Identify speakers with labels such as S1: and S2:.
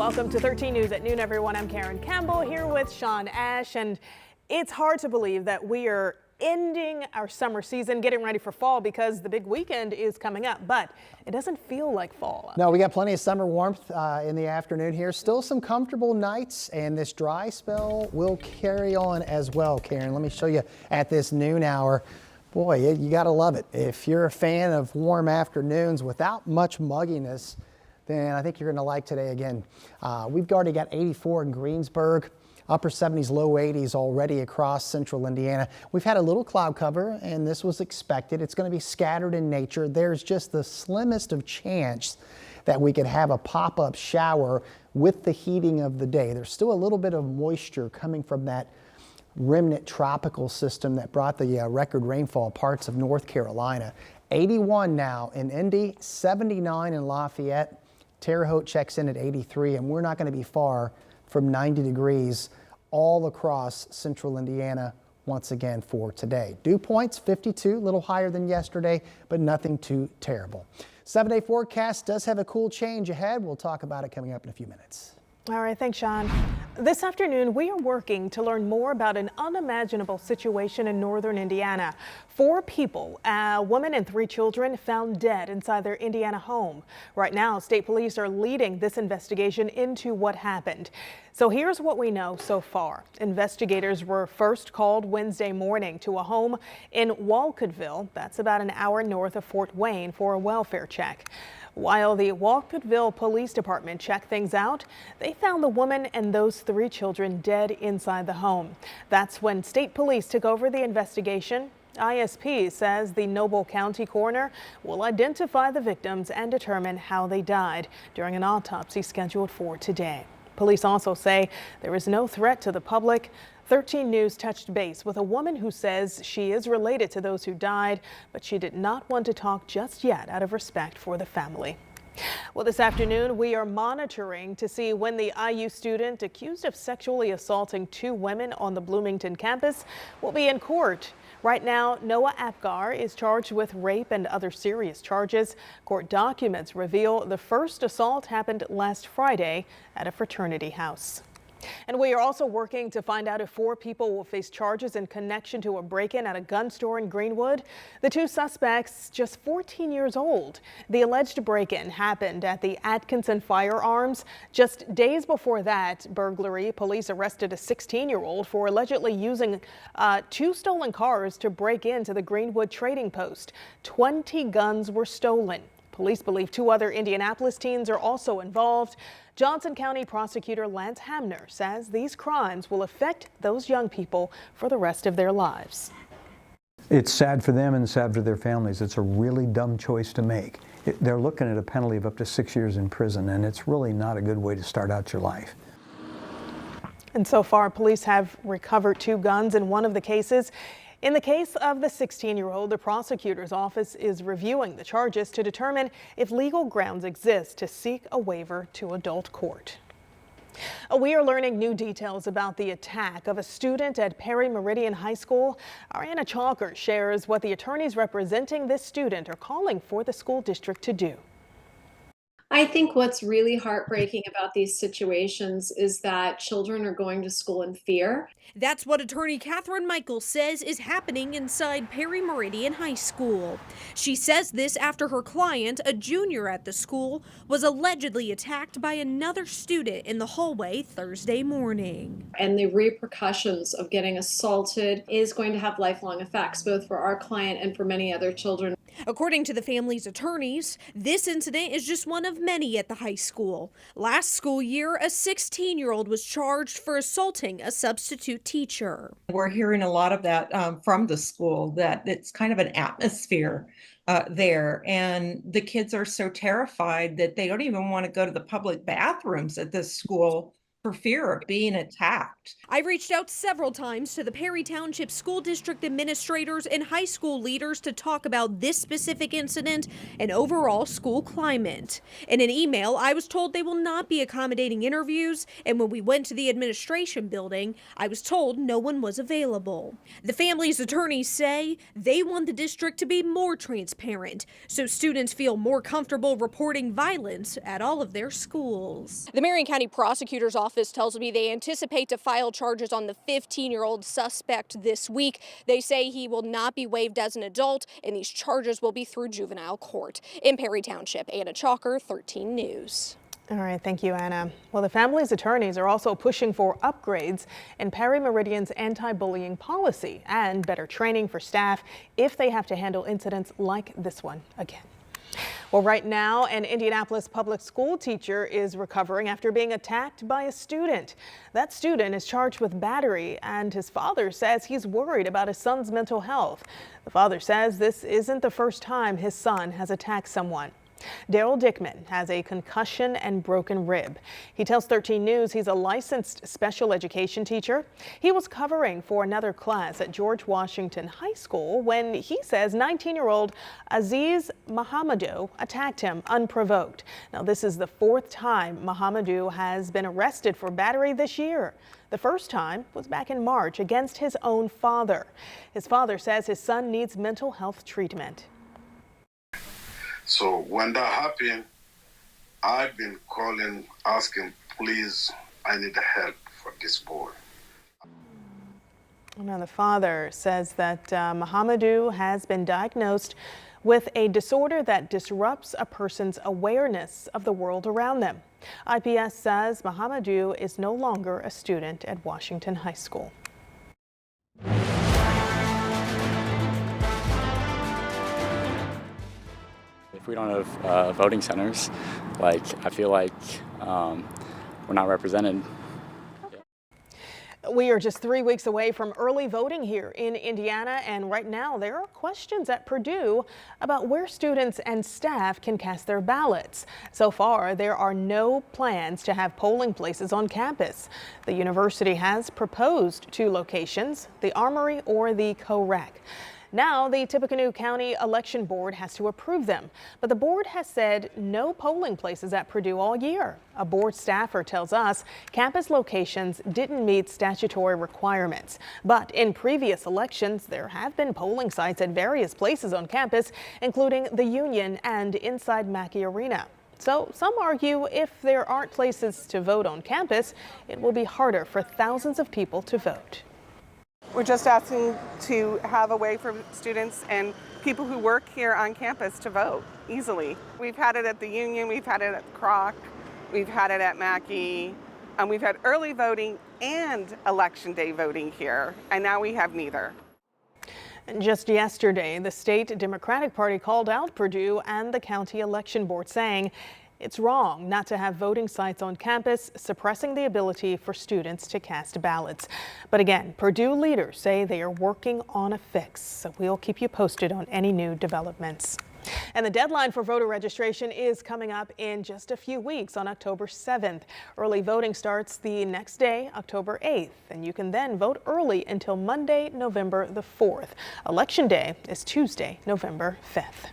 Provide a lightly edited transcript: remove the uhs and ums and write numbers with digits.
S1: Welcome to 13 News at noon, everyone. I'm Karen Campbell here with Sean Ash, and it's hard to believe that we are ending our summer season, getting ready for fall because the big weekend is coming up, but it doesn't feel like fall.
S2: No, we got plenty of summer warmth in the afternoon here. Still some comfortable nights, and this dry spell will carry on as well, Karen. Let me show you at this noon hour. Boy, you got to love it. If you're a fan of warm afternoons without much mugginess, then I think you're going to like today again. We've already got 84 in Greensburg, upper 70s, low 80s already across central Indiana. We've had a little cloud cover, and this was expected. It's going to be scattered in nature. There's just the slimmest of chance that we could have a pop-up shower with the heating of the day. There's still a little bit of moisture coming from that remnant tropical system that brought the record rainfall parts of North Carolina. 81 now in Indy, 79 in Lafayette. Terre Haute checks in at 83, and we're not going to be far from 90 degrees all across central Indiana once again for today. Dew points 52, a little higher than yesterday, but nothing too terrible. 7-day forecast does have a cool change ahead. We'll talk about it coming up in a few minutes.
S1: All right, thanks, Sean. This afternoon, we are working to learn more about an unimaginable situation in northern Indiana. 4 people, a woman and 3 children, found dead inside their Indiana home. Right now, state police are leading this investigation into what happened. So here's what we know so far. Investigators were first called Wednesday morning to a home in Woodville, that's about an hour north of Fort Wayne, for a welfare check. While the Woodville Police Department checked things out, they found the woman and those 3 children dead inside the home. That's when state police took over the investigation. ISP says the Noble County coroner will identify the victims and determine how they died during an autopsy scheduled for today. Police also say there is no threat to the public. 13 News touched base with a woman who says she is related to those who died, but she did not want to talk just yet out of respect for the family. Well, this afternoon, we are monitoring to see when the IU student accused of sexually assaulting 2 women on the Bloomington campus will be in court. Right now, Noah Apgar is charged with rape and other serious charges. Court documents reveal the first assault happened last Friday at a fraternity house. And we are also working to find out if 4 people will face charges in connection to a break-in at a gun store in Greenwood. The 2 suspects, just 14 years old. The alleged break-in happened at the Atkinson Firearms. Just days before that burglary, police arrested a 16-year-old for allegedly using 2 stolen cars to break into the Greenwood Trading Post. 20 guns were stolen. Police believe 2 other Indianapolis teens are also involved. Johnson County prosecutor Lance Hamner says these crimes will affect those young people for the rest of their lives.
S3: It's sad for them and sad for their families. It's a really dumb choice to make. They're looking at a penalty of up to 6 years in prison, and it's really not a good way to start out your life.
S1: And so far, police have recovered 2 guns in one of the cases. In the case of the 16-year-old, the prosecutor's office is reviewing the charges to determine if legal grounds exist to seek a waiver to adult court. We are learning new details about the attack of a student at Meridian High School. Our Anna Chalker shares what the attorneys representing this student are calling for the school district to do.
S4: I think what's really heartbreaking about these situations is that children are going to school in fear.
S5: That's what attorney Catherine Michaels says is happening inside Meridian High School. She says this after her client, a junior at the school, was allegedly attacked by another student in the hallway Thursday morning.
S4: And the repercussions of getting assaulted is going to have lifelong effects, both for our client and for many other children.
S5: According to the family's attorneys, this incident is just one of many at the high school. Last school year, a 16-year-old was charged for assaulting a substitute teacher.
S6: We're hearing a lot of that from the school, that it's kind of an atmosphere there, and the kids are so terrified that they don't even want to go to the public bathrooms at this school for fear of being attacked.
S5: I reached out several times to the Perry Township School District administrators and high school leaders to talk about this specific incident and overall school climate. In an email, I was told they will not be accommodating interviews, and when we went to the administration building, I was told no one was available. The family's attorneys say they want the district to be more transparent so students feel more comfortable reporting violence at all of their schools. The Marion County Prosecutor's Office tells me they anticipate to file charges on the 15-year-old suspect this week. They say he will not be waived as an adult, and these charges will be through juvenile court. In Perry Township, Anna Chalker, 13 News.
S1: All right, thank you, Anna. Well, the family's attorneys are also pushing for upgrades in Perry Meridian's anti-bullying policy and better training for staff if they have to handle incidents like this one again. Well, right now, an Indianapolis public school teacher is recovering after being attacked by a student. That student is charged with battery, and his father says he's worried about his son's mental health. The father says this isn't the first time his son has attacked someone. Daryl Dickman has a concussion and broken rib. He tells 13 News he's a licensed special education teacher. He was covering for another class at George Washington High School when he says 19-year-old Aziz Mahamadou attacked him unprovoked. Now, this is the fourth time Mahamadou has been arrested for battery this year. The first time was back in March against his own father. His father says his son needs mental health treatment.
S7: So when that happened, I've been calling, asking, please, I need help for this boy.
S1: Now, the father says that Mahamadou has been diagnosed with a disorder that disrupts a person's awareness of the world around them. IPS says Mahamadou is no longer a student at Washington High School.
S8: If we don't have voting centers, I feel like we're not represented.
S1: We are just 3 weeks away from early voting here in Indiana, and right now there are questions at Purdue about where students and staff can cast their ballots. So far, there are no plans to have polling places on campus. The university has proposed 2 locations, the Armory or the Co-Rec. Now, the Tippecanoe County Election Board has to approve them, but the board has said no polling places at Purdue all year. A board staffer tells us campus locations didn't meet statutory requirements, but in previous elections, there have been polling sites at various places on campus, including the Union and inside Mackey Arena. So some argue if there aren't places to vote on campus, it will be harder for thousands of people to vote.
S9: We're just asking to have a way for students and people who work here on campus to vote easily. We've had it at the Union, we've had it at Kroc, we've had it at Mackey, and we've had early voting and election day voting here, and now we have neither.
S1: And just yesterday, the state Democratic Party called out Purdue and the county election board, saying it's wrong not to have voting sites on campus, suppressing the ability for students to cast ballots. But again, Purdue leaders say they are working on a fix, so we'll keep you posted on any new developments. And the deadline for voter registration is coming up in just a few weeks on October 7th. Early voting starts the next day, October 8th, and you can then vote early until Monday, November the 4th. Election day is Tuesday, November 5th.